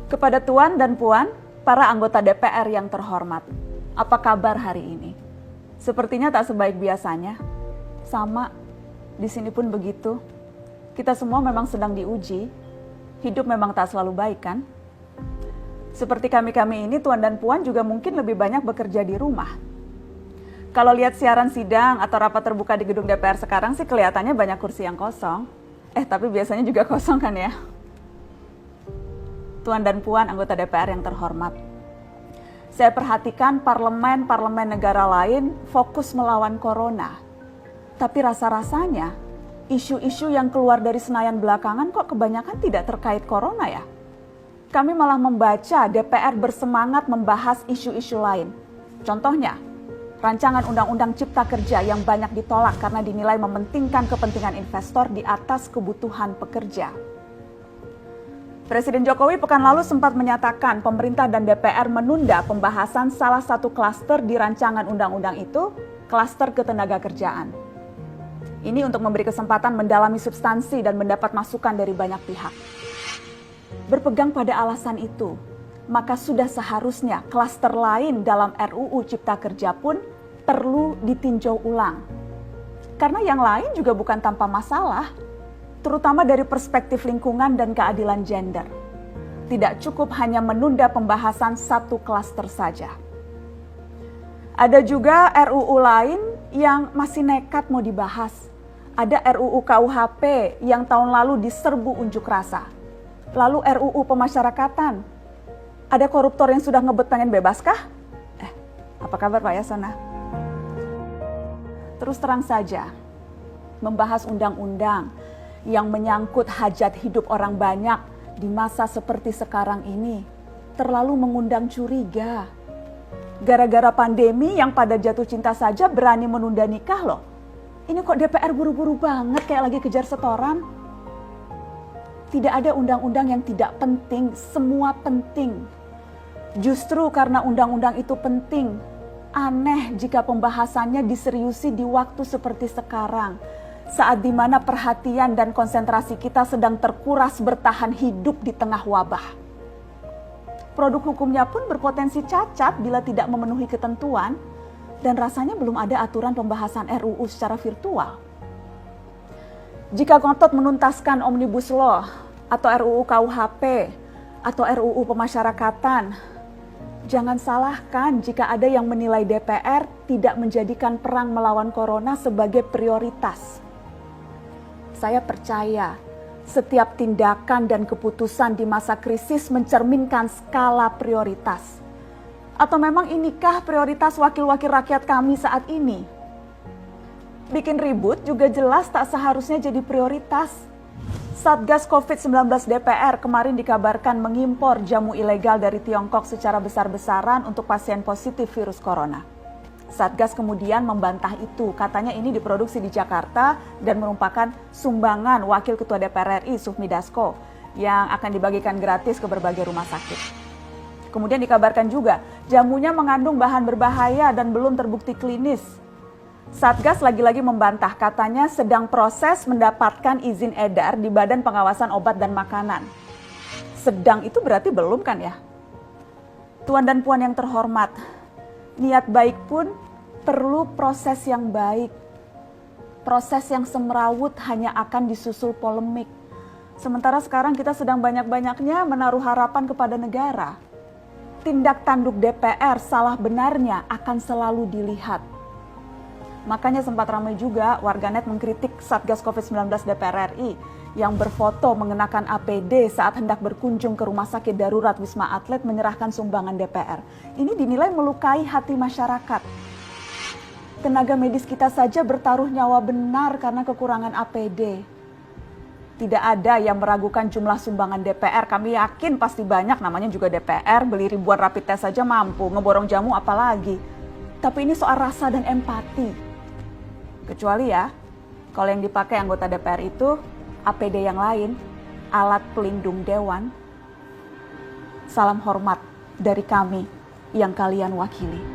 Kepada Tuan dan Puan, para anggota DPR yang terhormat, apa kabar hari ini? Sepertinya tak sebaik biasanya. Sama, di sini pun begitu. Kita semua memang sedang diuji. Hidup memang tak selalu baik, kan? Seperti kami-kami ini, Tuan dan Puan juga mungkin lebih banyak bekerja di rumah. Kalau lihat siaran sidang atau rapat terbuka di gedung DPR sekarang sih kelihatannya banyak kursi yang kosong. Tapi biasanya juga kosong kan ya? Tuan dan Puan anggota DPR yang terhormat. Saya perhatikan parlemen-parlemen negara lain fokus melawan corona. Tapi rasa-rasanya isu-isu yang keluar dari Senayan belakangan kok kebanyakan tidak terkait corona ya? Kami malah membaca DPR bersemangat membahas isu-isu lain. Contohnya, rancangan Undang-Undang Cipta Kerja yang banyak ditolak karena dinilai mementingkan kepentingan investor di atas kebutuhan pekerja. Presiden Jokowi pekan lalu sempat menyatakan pemerintah dan DPR menunda pembahasan salah satu klaster di rancangan undang-undang itu, klaster ketenagakerjaan. Ini untuk memberi kesempatan mendalami substansi dan mendapat masukan dari banyak pihak. Berpegang pada alasan itu, maka sudah seharusnya klaster lain dalam RUU Cipta Kerja pun perlu ditinjau ulang. Karena yang lain juga bukan tanpa masalah, terutama dari perspektif lingkungan dan keadilan gender. Tidak cukup hanya menunda pembahasan satu klaster saja. Ada juga RUU lain yang masih nekat mau dibahas. Ada RUU KUHP yang tahun lalu diserbu unjuk rasa. Lalu RUU pemasyarakatan. Ada koruptor yang sudah ngebet pengen bebas kah? Apa kabar Pak Yasona? Terus terang saja, membahas undang-undang yang menyangkut hajat hidup orang banyak di masa seperti sekarang ini terlalu mengundang curiga. Gara-gara pandemi yang pada jatuh cinta saja berani menunda nikah loh. Ini kok DPR buru-buru banget kayak lagi kejar setoran? Tidak ada undang-undang yang tidak penting, semua penting. Justru karena undang-undang itu penting, aneh jika pembahasannya diseriusi di waktu seperti sekarang. Saat dimana perhatian dan konsentrasi kita sedang terkuras bertahan hidup di tengah wabah. Produk hukumnya pun berpotensi cacat bila tidak memenuhi ketentuan dan rasanya belum ada aturan pembahasan RUU secara virtual. Jika ngotot menuntaskan Omnibus Law atau RUU KUHP atau RUU pemasyarakatan, jangan salahkan jika ada yang menilai DPR tidak menjadikan perang melawan corona sebagai prioritas. Saya percaya setiap tindakan dan keputusan di masa krisis mencerminkan skala prioritas. Atau memang inikah prioritas wakil-wakil rakyat kami saat ini? Bikin ribut juga jelas tak seharusnya jadi prioritas. Satgas COVID-19 DPR kemarin dikabarkan mengimpor jamu ilegal dari Tiongkok secara besar-besaran untuk pasien positif virus corona. Satgas kemudian membantah itu, katanya ini diproduksi di Jakarta dan merupakan sumbangan Wakil Ketua DPR RI Sufmi Dasko yang akan dibagikan gratis ke berbagai rumah sakit. Kemudian dikabarkan juga jamunya mengandung bahan berbahaya dan belum terbukti klinis. Satgas lagi-lagi membantah, katanya sedang proses mendapatkan izin edar di Badan Pengawasan Obat dan Makanan. Sedang itu berarti belum kan ya? Tuan dan Puan yang terhormat, niat baik pun perlu proses yang baik. Proses yang semrawut hanya akan disusul polemik. Sementara sekarang kita sedang banyak-banyaknya menaruh harapan kepada negara. Tindak tanduk DPR salah benarnya akan selalu dilihat. Makanya sempat ramai juga warganet mengkritik Satgas COVID-19 DPR RI yang berfoto mengenakan APD saat hendak berkunjung ke rumah sakit darurat Wisma Atlet menyerahkan sumbangan DPR. Ini dinilai melukai hati masyarakat. Tenaga medis kita saja bertaruh nyawa benar karena kekurangan APD. Tidak ada yang meragukan jumlah sumbangan DPR. Kami yakin pasti banyak, namanya juga DPR, beli ribuan rapid test saja mampu, ngeborong jamu apalagi. Tapi ini soal rasa dan empati. Kecuali ya, kalau yang dipakai anggota DPR itu APD yang lain, alat pelindung dewan. Salam hormat dari kami yang kalian wakili.